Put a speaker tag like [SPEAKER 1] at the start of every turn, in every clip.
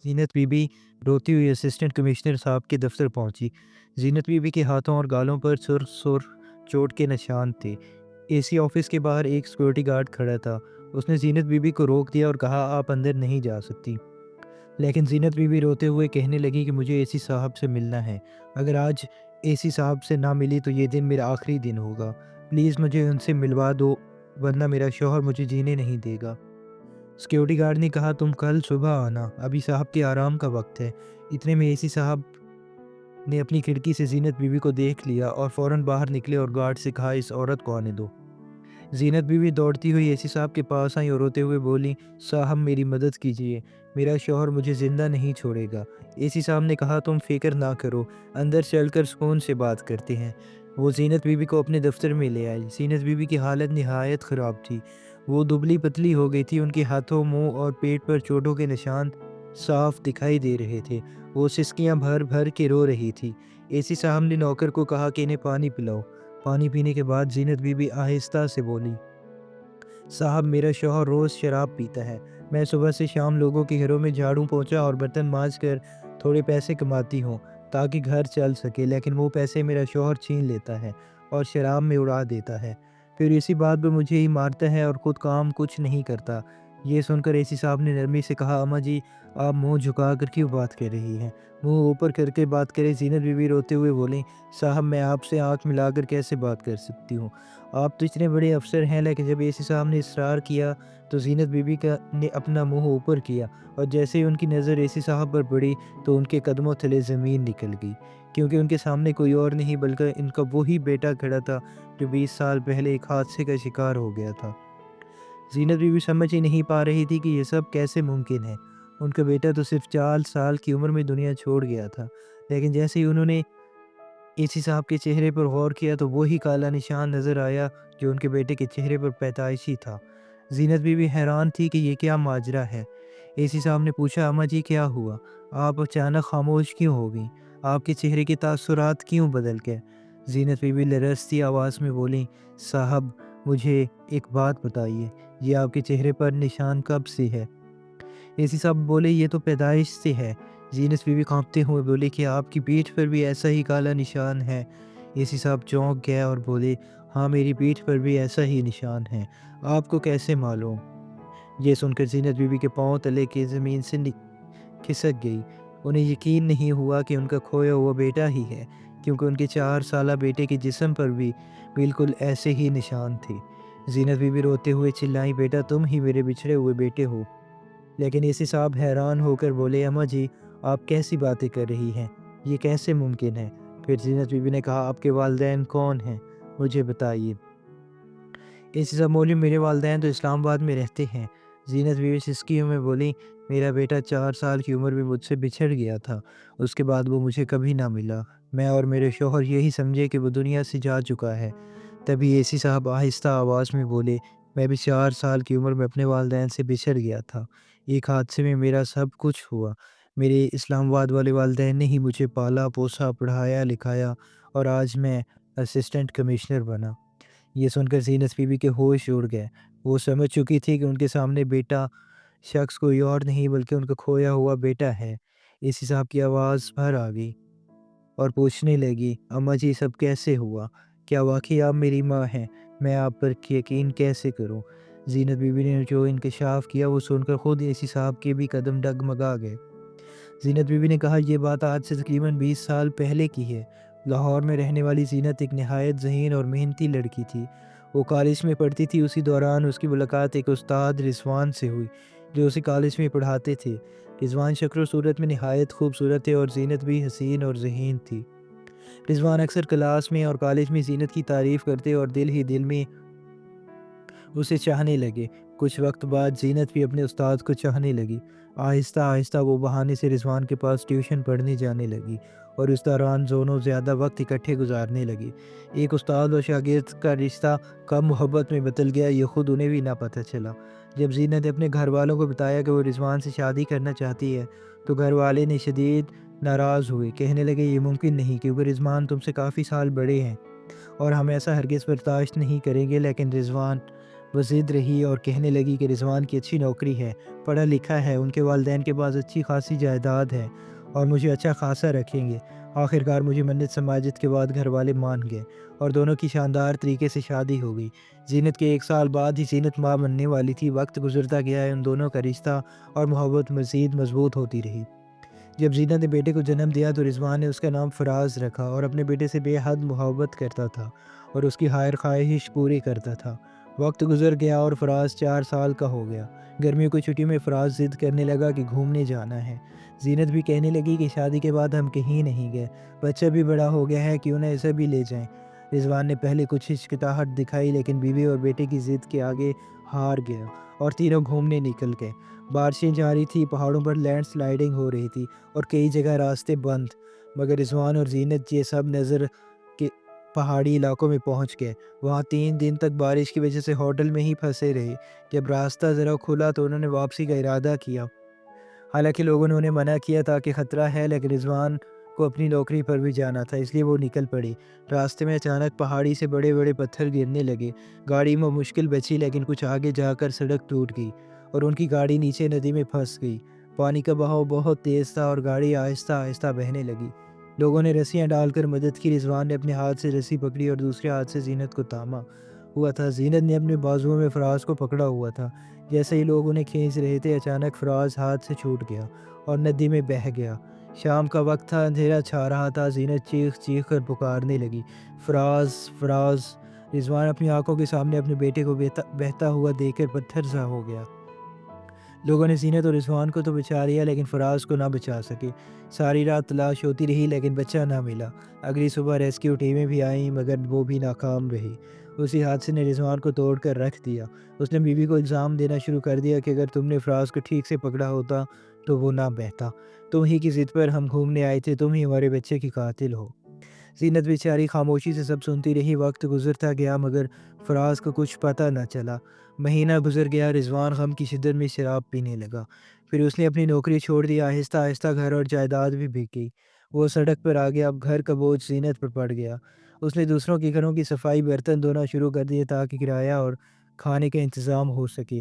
[SPEAKER 1] Zeenat be be روتی ہوئی assistant commissioner صاحب کے دفتر پہنچی۔ زینت بی بی کے ہاتھوں اور گالوں پر سر چوٹ کے نشان تھے۔ اے سی آفس کے باہر ایک سیکورٹی گارڈ کھڑا تھا۔ اس نے زینت بی بی کو روک دیا اور کہا آپ اندر نہیں جا سکتی۔ لیکن زینت بی بی روتے ہوئے کہنے لگی کہ مجھے اے سی صاحب سے ملنا ہے۔ اگر آج اے سی صاحب سے نہ ملی تو یہ دن میرا آخری دن ہوگا۔ پلیز مجھے ان سے ملوا دو ورنہ میرا شوہر مجھے جینے نہیں دے گا۔ سیکیورٹی گارڈ نے کہا تم کل صبح آنا، ابھی صاحب کے آرام کا وقت ہے۔ اتنے میں اے سی صاحب نے اپنی کھڑکی سے زینت بی بی کو دیکھ لیا اور فوراً باہر نکلے اور گارڈ سے کہا اس عورت کو آنے دو۔ زینت بی بی دوڑتی ہوئی اے سی صاحب کے پاس آئی اور روتے ہوئے بولی صاحب میری مدد کیجیے، میرا شوہر مجھے زندہ نہیں چھوڑے گا۔ اے سی صاحب نے کہا تم فکر نہ کرو، اندر چل کر سکون سے بات کرتے ہیں۔ وہ زینت بی بی کو اپنے دفتر میں لے آئی۔ زینت بی بی کی حالت نہایت خراب تھی۔ وہ دبلی پتلی ہو گئی تھی، ان کے ہاتھوں، منہ اور پیٹ پر چوٹوں کے نشان صاف دکھائی دے رہے تھے۔ وہ سسکیاں بھر بھر کے رو رہی تھی۔ اے سی صاحب نے نوکر کو کہا کہ انہیں پانی پلاؤ۔ پانی پینے کے بعد زینت بی بی آہستہ سے بولی صاحب میرا شوہر روز شراب پیتا ہے۔ میں صبح سے شام لوگوں کے گھروں میں جھاڑو پونچھا اور برتن مانج کر تھوڑے پیسے کماتی ہوں تاکہ گھر چل سکے، لیکن وہ پیسے میرا شوہر چھین لیتا ہے اور شراب میں اڑا دیتا ہے، پھر اسی بات پہ مجھے ہی مارتا ہے اور خود کام کچھ نہیں کرتا۔ یہ سن کر اے سی صاحب نے نرمی سے کہا اماں جی آپ منہ جھکا کر کیوں بات کر رہی ہیں، منہ اوپر کر کے بات کرے۔ زینت بی بی روتے ہوئے بولیں صاحب میں آپ سے آنکھ ملا کر کیسے بات کر سکتی ہوں، آپ تو اتنے بڑے افسر ہیں۔ لیکن جب اے سی صاحب نے اصرار کیا تو زینت بی بی نے اپنا منہ اوپر کیا اور جیسے ہی ان کی نظر اے سی صاحب پر پڑی تو ان کے قدموں تلے زمین نکل گئی، کیونکہ ان کے سامنے کوئی اور نہیں بلکہ ان کا وہی بیٹا کھڑا تھا جو 20 سال پہلے ایک حادثے کا شکار ہو گیا تھا۔ زینت بی بی سمجھ ہی نہیں پا رہی تھی کہ یہ سب کیسے ممکن ہے۔ ان کا بیٹا تو صرف 4 سال کی عمر میں دنیا چھوڑ گیا تھا، لیکن جیسے ہی انہوں نے اے سی صاحب کے چہرے پر غور کیا تو وہی کالا نشان نظر آیا جو ان کے بیٹے کے چہرے پر پیدائشی تھا۔ زینت بی بی حیران تھی کہ یہ کیا ماجرا ہے۔ اے سی صاحب نے پوچھا اماں جی کیا ہوا، آپ اچانک خاموش کیوں ہو گئیں، آپ کے چہرے کے تاثرات کیوں بدل گئے؟ زینت بی بی لرزتی آواز میں بولی صاحب مجھے ایک بات بتائیے، یہ آپ کے چہرے پر نشان کب سے ہے؟ اے سی صاحب بولے یہ تو پیدائش سے ہے۔ زینت بی بی کانپتے ہوئے بولے کہ آپ کی پیٹھ پر بھی ایسا ہی کالا نشان ہے؟ اے سی صاحب چونک گئے اور بولے ہاں میری پیٹھ پر بھی ایسا ہی نشان ہے، آپ کو کیسے معلوم؟ یہ سن کر زینت بی بی کے پاؤں تلے کی زمین سے کھسک گئی۔ انہیں یقین نہیں ہوا کہ ان کا کھویا ہوا بیٹا ہی ہے، کیونکہ ان کے 4 سالہ بیٹے کے جسم پر بھی بالکل ایسے ہی نشان تھے۔ زینت بی بی روتے ہوئے چلائیں بیٹا تم ہی میرے بچھڑے ہوئے بیٹے ہو۔ لیکن اے سی صاحب حیران ہو کر بولے اماں جی آپ کیسی باتیں کر رہی ہیں، یہ کیسے ممکن ہے؟ پھر زینت بی بی نے کہا آپ کے والدین کون ہیں، مجھے بتائیے۔ اے سی صاحب بولے میرے والدین تو اسلام آباد میں رہتے ہیں۔ زینت بی بی سسکیوں میں بولی میرا بیٹا 4 سال کی عمر میں مجھ سے بچھڑ گیا تھا، اس کے بعد وہ مجھے کبھی نہ ملا، میں اور میرے شوہر یہی سمجھے کہ وہ دنیا سے جا چکا ہے۔ تبھی اے سی صاحب آہستہ آواز میں بولے میں بھی 4 سال کی عمر میں اپنے والدین سے بچھڑ گیا تھا، ایک حادثے میں میرا سب کچھ ہوا۔ میرے اسلام آباد والے والدین نے ہی مجھے پالا پوسا پڑھایا لکھایا اور آج میں اسسٹنٹ کمشنر بنا۔ یہ سن کر زینت بی بی کے ہوش اڑ گئے۔ وہ سمجھ چکی تھی کہ ان کے سامنے بیٹا شخص کوئی اور نہیں بلکہ ان کا کھویا ہوا بیٹا ہے۔ اے سی صاحب کی آواز بھر آ گئی اور پوچھنے لگی اماں جی سب کیسے ہوا، کیا واقعی آپ میری ماں ہیں، میں آپ پر یقین کیسے کروں؟ زینت بی بی نے جو انکشاف کیا وہ سن کر خود اے سی صاحب کے بھی قدم ڈگمگا گئے۔ زینت بی بی نے کہا یہ بات آج سے تقریباً 20 سال پہلے کی ہے۔ لاہور میں رہنے والی زینت ایک نہایت ذہین اور محنتی لڑکی تھی۔ وہ کالج میں پڑھتی تھی، اسی دوران اس کی ملاقات ایک استاد رضوان سے ہوئی جو اسے کالج میں پڑھاتے تھے۔ رضوان شکل و صورت میں نہایت خوبصورت تھے اور زینت بھی حسین اور ذہین تھی۔ رضوان اکثر کلاس میں اور کالج میں زینت کی تعریف کرتے اور دل ہی دل میں اسے چاہنے لگے۔ کچھ وقت بعد زینت بھی اپنے استاد کو چاہنے لگی۔ آہستہ آہستہ وہ بہانے سے رضوان کے پاس ٹیوشن پڑھنے جانے لگی اور اس دوران دونوں زیادہ وقت اکٹھے گزارنے لگی۔ ایک استاد اور شاگرد کا رشتہ کب محبت میں بدل گیا یہ خود انہیں بھی نہ پتہ چلا۔ جب زینت نے اپنے گھر والوں کو بتایا کہ وہ رضوان سے شادی کرنا چاہتی ہے تو گھر والے نے شدید ناراض ہوئے، کہنے لگے یہ ممکن نہیں کیونکہ رضوان تم سے کافی سال بڑے ہیں اور ہم ایسا ہرگز برداشت نہیں کریں گے۔ لیکن رضوان وہ ضد رہی اور کہنے لگی کہ رضوان کی اچھی نوکری ہے، پڑھا لکھا ہے، ان کے والدین کے پاس اچھی خاصی جائیداد ہے اور مجھے اچھا خاصا رکھیں گے۔ آخرکار مجھے منت سماجت کے بعد گھر والے مان گئے اور دونوں کی شاندار طریقے سے شادی ہو گئی۔ زینت کے 1 سال بعد ہی زینت ماں بننے والی تھی۔ وقت گزرتا گیا ہے، ان دونوں کا رشتہ اور محبت مزید مضبوط ہوتی رہی۔ جب زینت نے بیٹے کو جنم دیا تو رضوان نے اس کا نام فراز رکھا اور اپنے بیٹے سے بے حد محبت کرتا تھا اور اس کی ہر خواہش پوری کرتا تھا۔ وقت گزر گیا اور فراز 4 سال کا ہو گیا۔ گرمیوں کی چھٹی میں فراز ضد کرنے لگا کہ گھومنے جانا ہے۔ زینت بھی کہنے لگی کہ شادی کے بعد ہم کہیں نہیں گئے، بچہ بھی بڑا ہو گیا ہے، کیوں نہ اسے بھی لے جائیں۔ رضوان نے پہلے کچھ ہچکچاہٹ دکھائی لیکن بیوی اور بیٹے کی ضد کے آگے ہار گیا اور تینوں گھومنے نکل گئے۔ بارشیں جاری تھی، پہاڑوں پر لینڈ سلائیڈنگ ہو رہی تھی اور کئی جگہ راستے بند، مگر رضوان اور زینت یہ سب نظر کے پہاڑی علاقوں میں پہنچ گئے۔ وہاں 3 دن تک بارش کی وجہ سے ہوٹل میں ہی پھنسے رہے۔ جب راستہ ذرا کھلا تو انہوں نے واپسی کا ارادہ کیا۔ حالانکہ لوگوں نے انہیں منع کیا تھا کہ خطرہ ہے، لیکن رضوان کو اپنی نوکری پر بھی جانا تھا، اس لیے وہ نکل پڑی۔ راستے میں اچانک پہاڑی سے بڑے بڑے پتھر گرنے لگے۔ گاڑی میں مشکل بچی لیکن کچھ آگے جا کر سڑک ٹوٹ گئی اور ان کی گاڑی نیچے ندی میں پھنس گئی۔ پانی کا بہاؤ بہت تیز تھا اور گاڑی آہستہ آہستہ بہنے لگی۔ لوگوں نے رسیاں ڈال کر مدد کی۔ رضوان نے اپنے ہاتھ سے رسی پکڑی اور دوسرے ہاتھ سے زینت کو تھاما ہوا تھا۔ زینت نے اپنے بازوؤں میں فراز کو پکڑا ہوا تھا۔ جیسے ہی لوگ انہیں کھینچ رہے تھے، اچانک فراز ہاتھ سے چھوٹ گیا اور ندی میں بہہ گیا۔ شام کا وقت تھا، اندھیرا چھا رہا تھا۔ زینت چیخ چیخ کر پکارنے لگی، فراز فراز۔ رضوان اپنی آنکھوں کے سامنے اپنے بیٹے کو بہتا ہوا دیکھ کر پتھر سا ہو گیا۔ لوگوں نے زینت اور رضوان کو تو بچا لیا لیکن فراز کو نہ بچا سکے۔ ساری رات تلاش ہوتی رہی لیکن بچہ نہ ملا۔ اگلی صبح ریسکیو ٹیمیں بھی آئیں مگر وہ بھی ناکام رہی۔ اسی حادثے نے رضوان کو توڑ کر رکھ دیا۔ اس نے بیوی کو الزام دینا شروع کر دیا کہ اگر تم نے فراز کو ٹھیک سے پکڑا ہوتا تو وہ نہ بہتا۔ تم ہی کی ضد پر ہم گھومنے آئے تھے، تم ہی ہمارے بچے کی قاتل ہو۔ زینت بیچاری خاموشی سے سب سنتی رہی۔ وقت گزرتا گیا مگر فراز کو کچھ پتہ نہ چلا۔ مہینہ گزر گیا، رضوان غم کی شدت میں شراب پینے لگا۔ پھر اس نے اپنی نوکری چھوڑ دی، آہستہ آہستہ گھر اور جائیداد بھی بک گئی۔ وہ سڑک پر آ گیا، اب گھر کا بوجھ زینت پر پڑ گیا۔ اس نے دوسروں کے گھروں کی صفائی، برتن دھونا شروع کر دیے تاکہ کرایہ اور کھانے کا انتظام ہو سکے،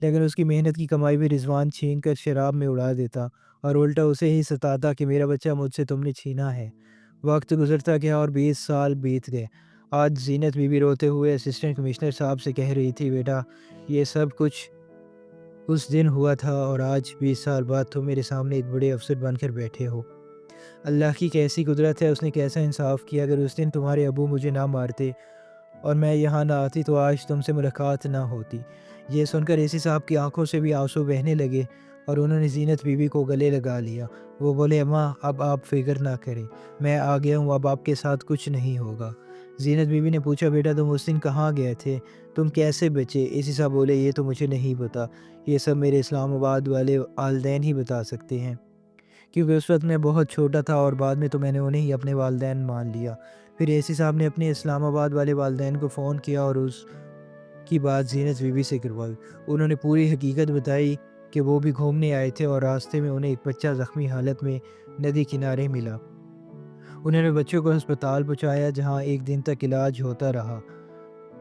[SPEAKER 1] لیکن اس کی محنت کی کمائی بھی رضوان چھین کر شراب میں اڑا دیتا اور الٹا اسے ہی ستاتا کہ میرا بچہ مجھ سے تم نے چھینا ہے۔ وقت گزرتا گیا اور 20 سال بیت گئے۔ آج زینت بیوی روتے ہوئے اسسٹنٹ کمشنر صاحب سے کہہ رہی تھی، بیٹا یہ سب کچھ اس دن ہوا تھا اور آج 20 سال بعد تم میرے سامنے ایک بڑے افسر بن کر بیٹھے ہو۔ اللہ کی کیسی قدرت ہے، اس نے کیسا انصاف کیا۔ اگر اس دن تمہارے ابو مجھے نہ مارتے اور میں یہاں نہ آتی تو آج تم سے ملاقات نہ ہوتی۔ یہ سن کر اے سی صاحب کی آنکھوں سے بھی آنسو بہنے لگے اور انہوں نے زینت بیوی کو گلے لگا لیا۔ وہ بولے، اماں اب آپ فکر نہ کریں، میں آ گیا ہوں، اب آپ کے ساتھ کچھ نہیں ہوگا۔ زینت بیوی نے پوچھا، بیٹا تم اس دن کہاں گئے تھے، تم کیسے بچے؟ اے سی صاحب بولے، یہ تو مجھے نہیں پتا، یہ سب میرے اسلام آباد والے والدین ہی بتا سکتے ہیں، کیونکہ اس وقت میں بہت چھوٹا تھا اور بعد میں تو میں نے انہیں ہی اپنے والدین مان لیا۔ پھر اے سی صاحب نے اپنے اسلام آباد والے والدین کو فون کیا اور اس کی بات زینت بیوی سے کروائی۔ انہوں نے پوری حقیقت بتائی کہ وہ بھی گھومنے آئے تھے اور راستے میں انہیں ایک بچہ زخمی حالت میں ندی کنارے ملا۔ انہوں نے بچوں کو ہسپتال پہنچایا جہاں 1 دن تک علاج ہوتا رہا۔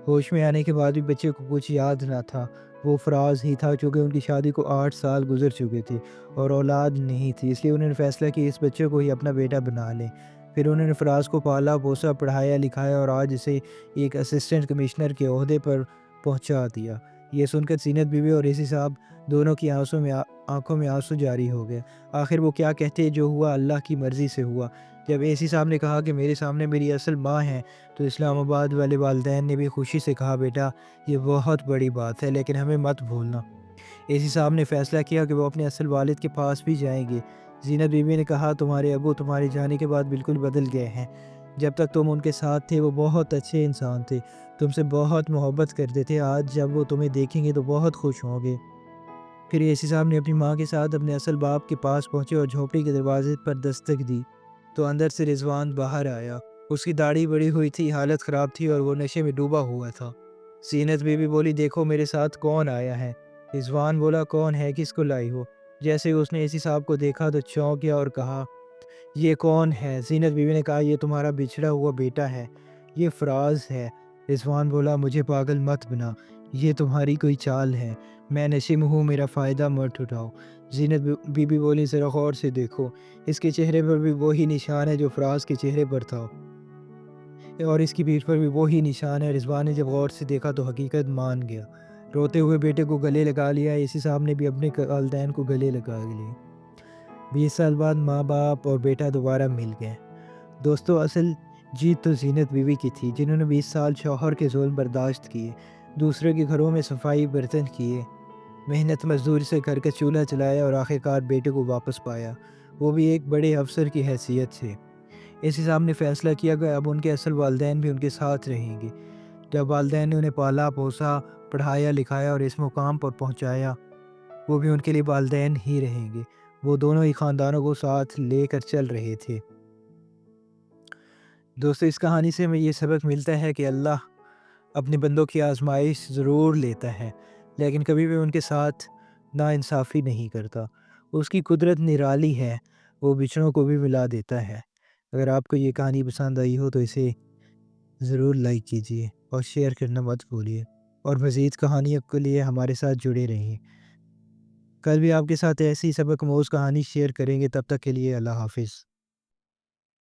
[SPEAKER 1] ہوش میں آنے کے بعد بھی بچے کو کچھ یاد نہ تھا۔ وہ فراز ہی تھا، چونکہ ان کی شادی کو 8 سال گزر چکے تھے اور اولاد نہیں تھی، اس لیے انہوں نے فیصلہ کیا اس بچے کو ہی اپنا بیٹا بنا لیں۔ پھر انہوں نے فراز کو پالا پوسا، پڑھایا لکھایا اور آج اسے ایک اسسٹنٹ کمشنر کے عہدے پر پہنچا دیا۔ یہ سن کر زینت بیوی اور اے سی صاحب دونوں کی آنکھوں میں آنسو جاری ہو گئے۔ آخر وہ کیا کہتے، جو ہوا اللہ کی مرضی سے ہوا۔ جب اے سی صاحب نے کہا کہ میرے سامنے میری اصل ماں ہیں تو اسلام آباد والے والدین نے بھی خوشی سے کہا، بیٹا یہ بہت بڑی بات ہے لیکن ہمیں مت بھولنا۔ اے سی صاحب نے فیصلہ کیا کہ وہ اپنے اصل والد کے پاس بھی جائیں گے۔ زینت بیوی نے کہا، تمہارے ابو تمہارے جانے کے بعد بالکل بدل گئے ہیں، جب تک تم ان کے ساتھ تھے وہ بہت اچھے انسان تھے، تم سے بہت محبت کرتے تھے، آج جب وہ تمہیں دیکھیں گے تو بہت خوش ہوں گے۔ پھر اے سی صاحب نے اپنی ماں کے ساتھ اپنے اصل باپ کے پاس پہنچے اور جھونپڑی کے دروازے پر دستک دی تو اندر سے رضوان باہر آیا۔ اس کی داڑھی بڑھی ہوئی تھی، حالت خراب تھی اور وہ نشے میں ڈوبا ہوا تھا۔ زینت بیوی بولی، دیکھو میرے ساتھ کون آیا ہے۔ رضوان بولا، کون ہے، کس کو لائی ہو؟ جیسے ہی اس نے اے سی صاحب کو دیکھا تو چونک گیا اور کہا، یہ کون ہے؟ زینت بیوی نے کہا، یہ تمہارا بچھڑا ہوا بیٹا ہے، یہ فراز ہے۔ رضوان بولا، مجھے پاگل مت بنا، یہ تمہاری کوئی چال ہے، میں نشے میں ہوں، میرا فائدہ مت اٹھاؤ۔ زینت بی بی بولی ذرا غور سے دیکھو، اس کے چہرے پر بھی وہی نشان ہے جو فراز کے چہرے پر تھا، اور اس کی پیٹھ پر بھی وہی نشان ہے۔ رضوان نے جب غور سے دیکھا تو حقیقت مان گیا، روتے ہوئے بیٹے کو گلے لگا لیا۔ اسی صاحب نے بھی اپنے والدین کو گلے لگا لیے۔ 20 سال بعد ماں باپ اور بیٹا دوبارہ مل گئے۔ دوستو، اصل جیت تو زینت بیوی کی تھی، جنہوں نے 20 سال شوہر کے ظلم برداشت کیے، دوسرے کے گھروں میں صفائی برتن کیے، محنت مزدوری سے گھر کا چولہا چلایا اور آخرکار بیٹے کو واپس پایا، وہ بھی ایک بڑے افسر کی حیثیت سے۔ اس حساب نے فیصلہ کیا کہ اب ان کے اصل والدین بھی ان کے ساتھ رہیں گے۔ جب والدین نے انہیں پالا پوسا، پڑھایا لکھایا اور اس مقام پر پہنچایا، وہ بھی ان کے لیے والدین ہی رہیں گے۔ وہ دونوں ہی خاندانوں کو ساتھ لے کر چل رہے تھے۔ دوستو، اس کہانی سے ہمیں یہ سبق ملتا ہے کہ اللہ اپنے بندوں کی آزمائش ضرور لیتا ہے، لیکن کبھی بھی ان کے ساتھ ناانصافی نہیں کرتا۔ اس کی قدرت نرالی ہے، وہ بچھڑوں کو بھی ملا دیتا ہے۔ اگر آپ کو یہ کہانی پسند آئی ہو تو اسے ضرور لائک کیجیے اور شیئر کرنا مت بھولیے، اور مزید کہانیوں کے لیے ہمارے ساتھ جڑے رہیں۔ کل بھی آپ کے ساتھ ایسی سبق آموز کہانی شیئر کریں گے، تب تک کے لیے اللہ حافظ۔